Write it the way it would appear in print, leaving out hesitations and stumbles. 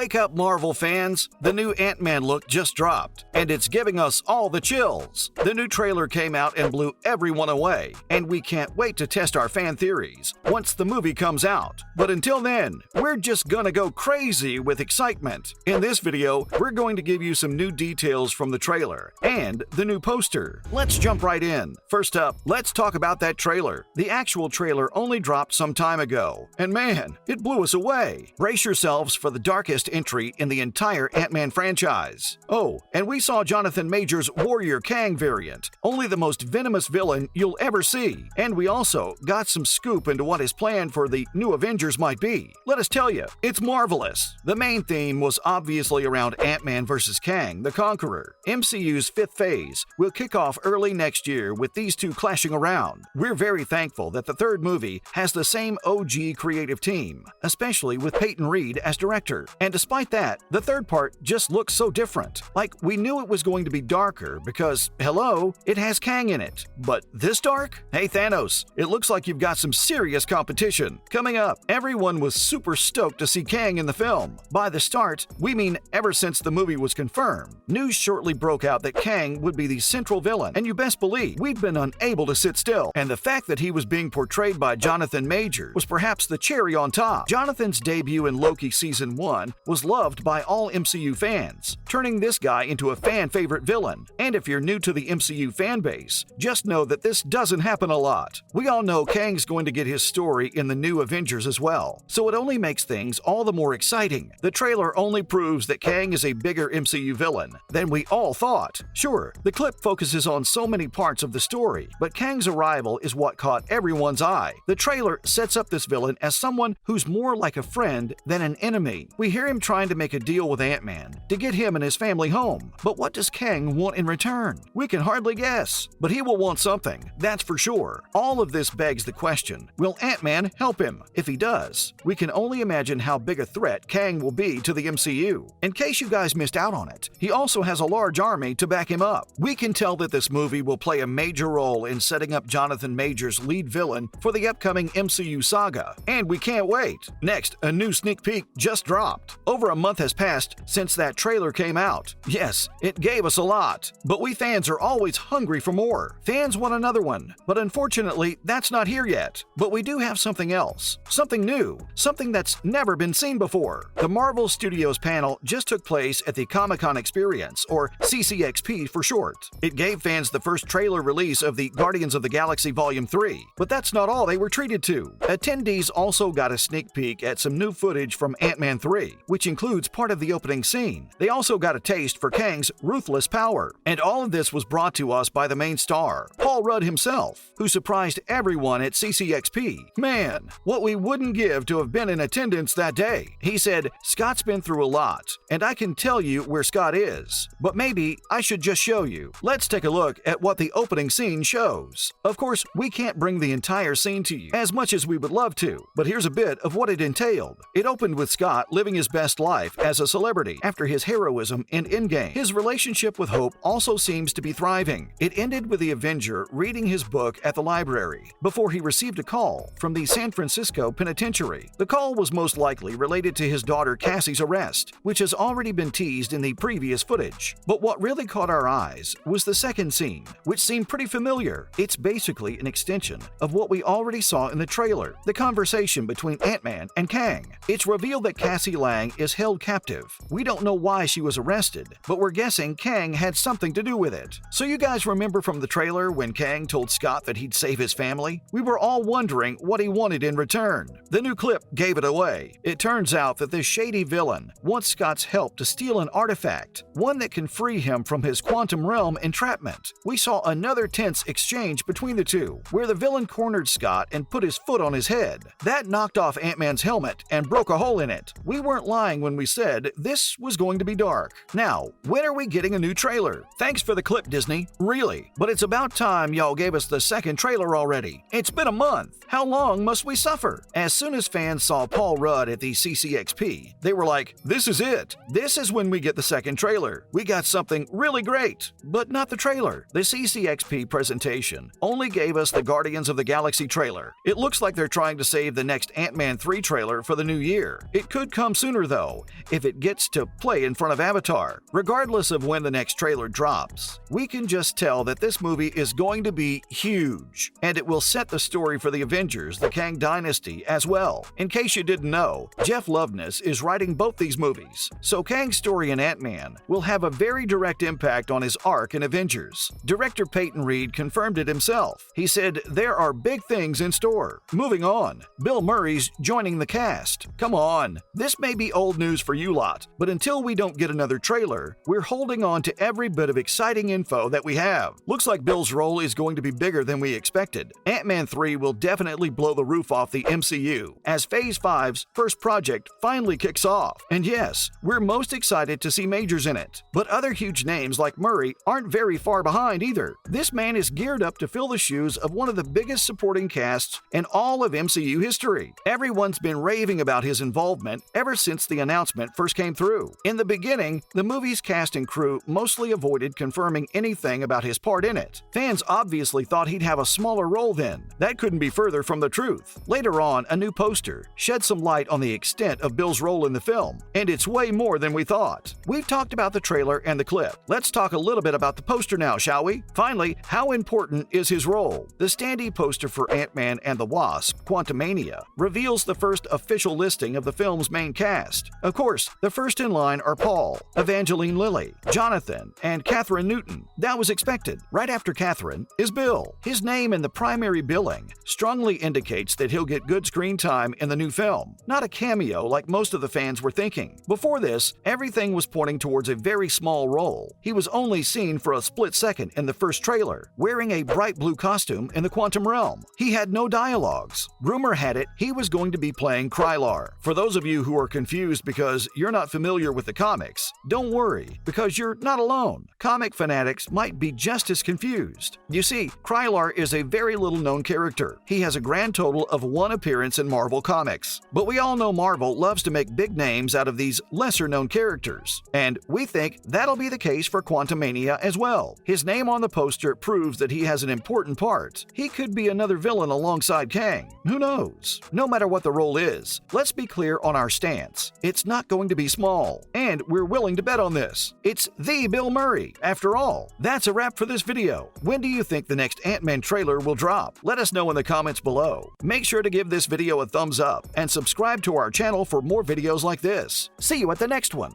Wake up, Marvel fans! The new Ant-Man look just dropped, and it's giving us all the chills. The new trailer came out and blew everyone away, and we can't wait to test our fan theories once the movie comes out. But until then, we're just gonna go crazy with excitement. In this video, we're going to give you some new details from the trailer and the new poster. Let's jump right in. First up, let's talk about that trailer. The actual trailer only dropped some time ago, and man, it blew us away. Brace yourselves for the darkest entry in the entire Ant-Man franchise. Oh, and we saw Jonathan Majors' Warrior Kang variant, only the most venomous villain you'll ever see. And we also got some scoop into what his plan for the new Avengers might be. Let us tell you, it's marvelous. The main theme was obviously around Ant-Man vs. Kang, the Conqueror. MCU's fifth phase will kick off early next year with these two clashing around. We're very thankful that the third movie has the same OG creative team, especially with Peyton Reed as director. And despite that, the third part just looks so different. Like, we knew it was going to be darker because, hello, it has Kang in it. But this dark? Hey Thanos, it looks like you've got some serious competition. Coming up, everyone was super stoked to see Kang in the film. By the start, we mean ever since the movie was confirmed. News shortly broke out that Kang would be the central villain, and you best believe we've been unable to sit still. And the fact that he was being portrayed by Jonathan Majors was perhaps the cherry on top. Jonathan's debut in Loki Season 1 was loved by all MCU fans, turning this guy into a fan-favorite villain. And if you're new to the MCU fanbase, just know that this doesn't happen a lot. We all know Kang's going to get his story in the new Avengers as well, so it only makes things all the more exciting. The trailer only proves that Kang is a bigger MCU villain than we all thought. Sure, the clip focuses on so many parts of the story, but Kang's arrival is what caught everyone's eye. The trailer sets up this villain as someone who's more like a friend than an enemy. We hear him trying to make a deal with Ant-Man to get him and his family home. But what does Kang want in return? We can hardly guess, but he will want something, that's for sure. All of this begs the question, will Ant-Man help him? If he does, we can only imagine how big a threat Kang will be to the MCU. In case you guys missed out on it, he also has a large army to back him up. We can tell that this movie will play a major role in setting up Jonathan Majors' lead villain for the upcoming MCU saga, and we can't wait. Next, a new sneak peek just dropped. Over a month has passed since that trailer came out. Yes, it gave us a lot, but we fans are always hungry for more. Fans want another one, but unfortunately, that's not here yet. But we do have something else, something new, something that's never been seen before. The Marvel Studios panel just took place at the Comic-Con Experience, or CCXP for short. It gave fans the first trailer release of the Guardians of the Galaxy Volume 3, but that's not all they were treated to. Attendees also got a sneak peek at some new footage from Ant-Man 3, which includes part of the opening scene. They also got a taste for Kang's ruthless power. And all of this was brought to us by the main star, Paul Rudd himself, who surprised everyone at CCXP. Man, what we wouldn't give to have been in attendance that day. He said, "Scott's been through a lot, and I can tell you where Scott is. But maybe I should just show you." Let's take a look at what the opening scene shows. Of course, we can't bring the entire scene to you, as much as we would love to, but here's a bit of what it entailed. It opened with Scott living his best life as a celebrity after his heroism in Endgame. His relationship with Hope also seems to be thriving. It ended with the Avenger reading his book at the library before he received a call from the San Francisco penitentiary. The call was most likely related to his daughter Cassie's arrest, which has already been teased in the previous footage. But what really caught our eyes was the second scene, which seemed pretty familiar. It's basically an extension of what we already saw in the trailer, the conversation between Ant-Man and Kang. It's revealed that Cassie Lang is held captive. We don't know why she was arrested, but we're guessing Kang had something to do with it. So you guys remember from the trailer when Kang told Scott that he'd save his family? We were all wondering what he wanted in return. The new clip gave it away. It turns out that this shady villain wants Scott's help to steal an artifact, one that can free him from his quantum realm entrapment. We saw another tense exchange between the two, where the villain cornered Scott and put his foot on his head. That knocked off Ant-Man's helmet and broke a hole in it. We weren't lying when we said this was going to be dark. Now, when are we getting a new trailer? Thanks for the clip, Disney. Really. But it's about time y'all gave us the second trailer already. It's been a month. How long must we suffer? As soon as fans saw Paul Rudd at the CCXP, they were like, this is it. This is when we get the second trailer. We got something really great. But not the trailer. The CCXP presentation only gave us the Guardians of the Galaxy trailer. It looks like they're trying to save the next Ant-Man 3 trailer for the new year. It could come sooner though. though, if it gets to play in front of Avatar. Regardless of when the next trailer drops, we can just tell that this movie is going to be huge, and it will set the story for the Avengers, the Kang Dynasty, as well. In case you didn't know, Jeff Loveness is writing both these movies, so Kang's story in Ant-Man will have a very direct impact on his arc in Avengers. Director Peyton Reed confirmed it himself. He said, "There are big things in store." Moving on, Bill Murray's joining the cast. Come on, this may be old news for you lot, but until we don't get another trailer, we're holding on to every bit of exciting info that we have. Looks like Bill's role is going to be bigger than we expected. Ant-Man 3 will definitely blow the roof off the MCU, as Phase 5's first project finally kicks off. And yes, we're most excited to see Majors in it. But other huge names like Murray aren't very far behind either. This man is geared up to fill the shoes of one of the biggest supporting casts in all of MCU history. Everyone's been raving about his involvement ever since the announcement first came through. In the beginning, the movie's cast and crew mostly avoided confirming anything about his part in it. Fans obviously thought he'd have a smaller role then. That couldn't be further from the truth. Later on, a new poster shed some light on the extent of Bill's role in the film, and it's way more than we thought. We've talked about the trailer and the clip. Let's talk a little bit about the poster now, shall we? Finally, how important is his role? The standee poster for Ant-Man and the Wasp, Quantumania, reveals the first official listing of the film's main cast. Of course, the first in line are Paul, Evangeline Lilly, Jonathan, and Catherine Newton. That was expected. Right after Catherine is Bill. His name in the primary billing strongly indicates that he'll get good screen time in the new film, not a cameo like most of the fans were thinking. Before this, everything was pointing towards a very small role. He was only seen for a split second in the first trailer, wearing a bright blue costume in the quantum realm. He had no dialogues. Rumor had it he was going to be playing Krylar. For those of you who are confused because you're not familiar with the comics, don't worry, because you're not alone. Comic fanatics might be just as confused. You see, Krylar is a very little-known character. He has a grand total of 1 appearance in Marvel Comics. But we all know Marvel loves to make big names out of these lesser-known characters, and we think that'll be the case for Quantumania as well. His name on the poster proves that he has an important part. He could be another villain alongside Kang. Who knows? No matter what the role is, let's be clear on our stance. It's not going to be small, and we're willing to bet on this. It's the Bill Murray, after all. That's a wrap for this video. When do you think the next Ant-Man trailer will drop? Let us know in the comments below. Make sure to give this video a thumbs up and subscribe to our channel for more videos like this. See you at the next one.